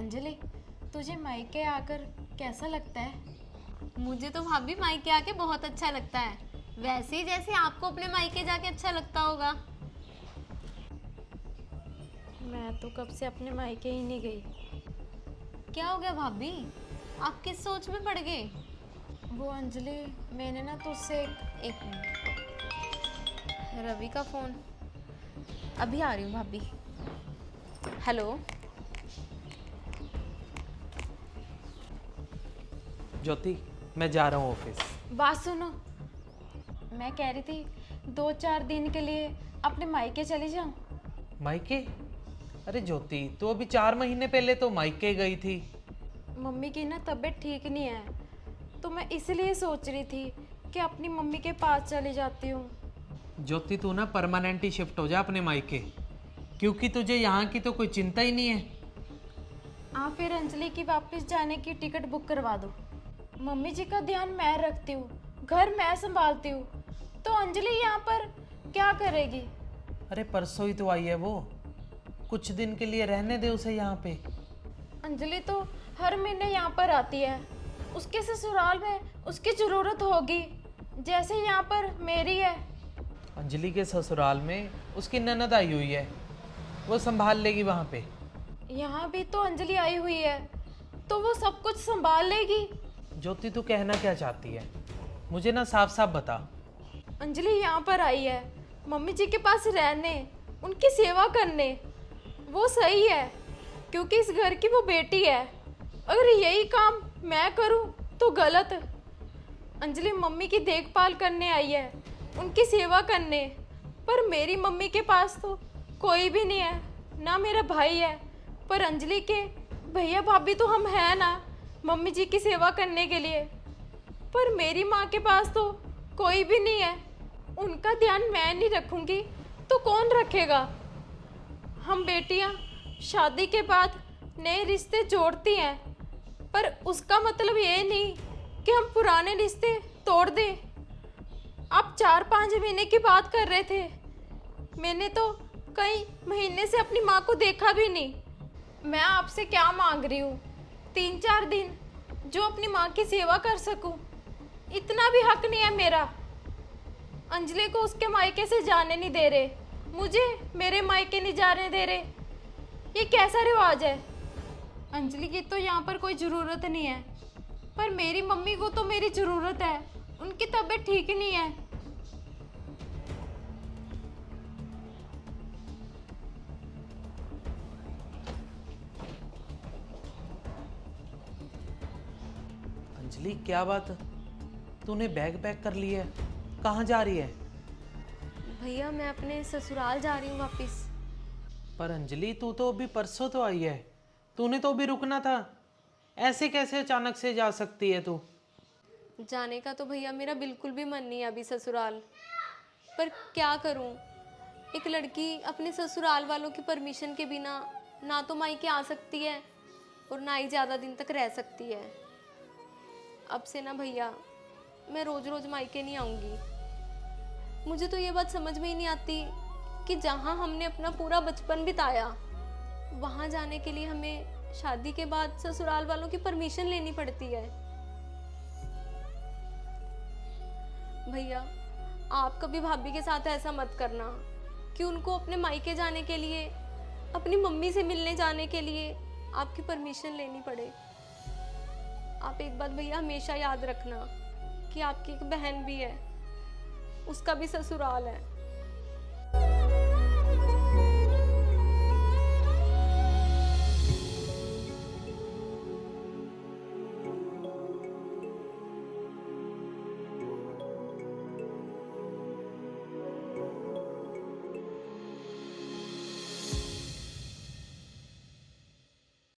अंजलि, तुझे मायके आकर कैसा लगता है? मुझे तो भाभी मायके आके बहुत अच्छा लगता है, वैसे ही जैसे आपको अपने मायके जाके अच्छा लगता होगा। मैं तो कब से अपने मायके ही नहीं गई। क्या हो गया भाभी, आप किस सोच में पड़ गए? वो अंजलि, मैंने ना तुझसे एक मिनट। रवि का फोन, अभी आ रही हूँ भाभी। हेलो। ज्योति, मैं जा रहा हूँ ऑफिस। बात सुनो, मैं कह रही थी 2-4 दिन के लिए अपने मायके चली जाऊं। मायके? अरे ज्योति, तू अभी 4 महीने पहले तो मायके गई थी। मम्मी की ना तबीयत ठीक नहीं है, तो मैं इसलिए सोच रही थी कि अपनी मम्मी के पास चली जाती हूँ। ज्योति, तू ना परमानेंट ही शिफ्ट हो जा अपने मायके, क्योंकि तुझे यहाँ की तो कोई चिंता ही नहीं है। हाँ, फिर अंजलि की वापस जाने की टिकट बुक करवा दो। मम्मी जी का ध्यान मैं रखती हूँ, घर मैं संभालती हूँ, तो अंजलि यहाँ पर क्या करेगी? अरे परसों ही तो आई है वो, कुछ दिन के लिए रहने दे उसे यहाँ पे। अंजलि तो हर महीने यहाँ पर आती है, उसके ससुराल में उसकी ज़रूरत होगी जैसे यहाँ पर मेरी है। अंजलि के ससुराल में उसकी ननद आई हुई है, वो संभाल लेगी वहाँ पे। यहाँ भी तो अंजलि आई हुई है, तो वो सब कुछ संभाल लेगी। ज्योति, तू कहना क्या चाहती है, मुझे ना साफ साफ बता। अंजलि यहाँ पर आई है मम्मी जी के पास रहने, उनकी सेवा करने। वो सही है क्योंकि इस घर की वो बेटी है। अगर यही काम मैं करूँ तो गलत। अंजलि मम्मी की देखभाल करने आई है, उनकी सेवा करने। पर मेरी मम्मी के पास तो कोई भी नहीं है, ना मेरा भाई है। पर अंजलि के भैया भाभी तो हम हैं ना मम्मी जी की सेवा करने के लिए। पर मेरी माँ के पास तो कोई भी नहीं है, उनका ध्यान मैं नहीं रखूंगी तो कौन रखेगा? हम बेटियां शादी के बाद नए रिश्ते जोड़ती हैं, पर उसका मतलब ये नहीं कि हम पुराने रिश्ते तोड़ दें। आप 4-5 महीने की बात कर रहे थे, मैंने तो कई महीने से अपनी माँ को देखा भी नहीं। मैं आपसे क्या मांग रही हूँ? 3-4 दिन जो अपनी माँ की सेवा कर सकूँ, इतना भी हक नहीं है मेरा। अंजलि को उसके मायके से जाने नहीं दे रहे, मुझे मेरे मायके नहीं जाने दे रहे। ये कैसा रिवाज है? अंजलि की तो यहाँ पर कोई ज़रूरत नहीं है, पर मेरी मम्मी को तो मेरी ज़रूरत है, उनकी तबीयत ठीक ही नहीं है। अंजलि, क्या बात, तूने बैग पैक कर लिया है? कहाँ जा रही है? भैया मैं अपने ससुराल जा रही हूँ वापस। पर अंजलि, तू तो अभी परसों तो आई है, तूने तो अभी रुकना था। ऐसे कैसे अचानक से जा सकती है तू? जाने का तो भैया मेरा बिल्कुल भी मन नहीं है अभी ससुराल, पर क्या करूँ? एक लड़की अपने ससुराल वालों की परमिशन के बिना ना तो मायके आ सकती है और ना ही ज़्यादा दिन तक रह सकती है। अब से ना भैया मैं रोज़ रोज़ मायके नहीं आऊँगी। मुझे तो ये बात समझ में ही नहीं आती कि जहाँ हमने अपना पूरा बचपन बिताया, वहाँ जाने के लिए हमें शादी के बाद ससुराल वालों की परमिशन लेनी पड़ती है। भैया आप कभी भाभी के साथ ऐसा मत करना कि उनको अपने मायके जाने के लिए, अपनी मम्मी से मिलने जाने के लिए आपकी परमिशन लेनी पड़े। आप एक बात भैया हमेशा याद रखना कि आपकी एक बहन भी है, उसका भी ससुराल है।